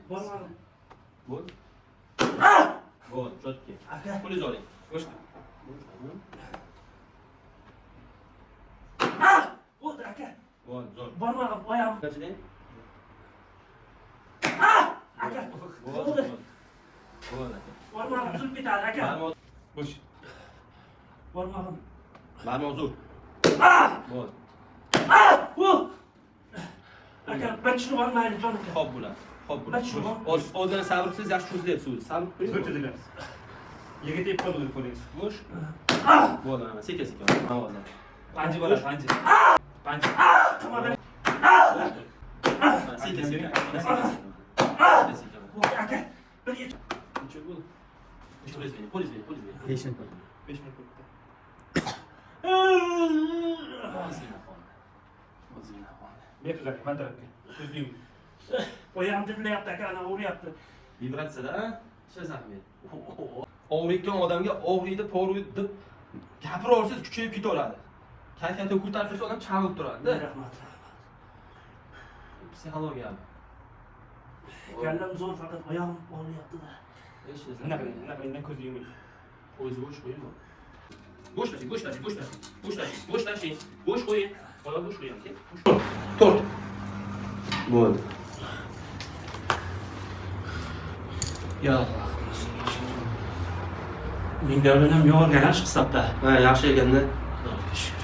Bormadim. Bo'l. Bo'l, chotki. Aka. Qo'lingizni oling. Boshla. Bo'ldi aka. Bo'l, zo'r. Bormadim, oyog'im. Qachiling. Aka. Bo'l. Bo'ldi. Bo'l aka. Bormadim, uzilib ketadi aka. Barmoq bo'sh. Bormadim. Barmoq zo'r. Bo'l. Aka, bir tushunib olmaydi jon aka. Xo'p bo'ladi. Xo'p Ben bo'ladi. şunu- O'zini sabr qilsangiz yaxshi ko'zlayapsiz. Sabr qiling. Zo'r cho'zilyapsiz. Yerga tegib qoldi qo'lingiz. Bo'sh. Bo'ldi, mana sekin-sekin. Ovozdan. Panji bo'ladi, panji. Panji. Qilmadim. Sekin-sekin. Aka, bir yet. Nechuk bo'ldi? Qo'lingizni bering, qo'lingizni bering, qo'lingizni bering. 5 minut. 5 minut o'tdi. Ozgina qoldi. Beqillar, man tarafga. Ko'zni yuming. Oyog'im titrayapti aka, ana uryapti. Vibratsiyada hech zahmet. Og'riyotgan odamga og'riydi, pog'riydi deb gapiraversangiz kuchayib ketaveradi. Kayfiyatini ko'tarib tursa odam chalg'ib turadi-da. Rahmat. Psixologiya. Kallam zo'r, faqat oyog'im og'riyapti-da. Bunaqa endi ko'zni yuming. O'zi bo'sh qo'ying. Bo'sh tashing, bo'sh tashing, bo'sh tashing. Bo'sh tashing, bo'sh tashing. Bo'sh qo'ying. Oyoq bo'sh qo'ying, aka. To'rt. Bo'ldi. Ya. Ming davlat ham yo'g'irgan hisobda. Ha, yaxshi ekanda. Xudoga shukr.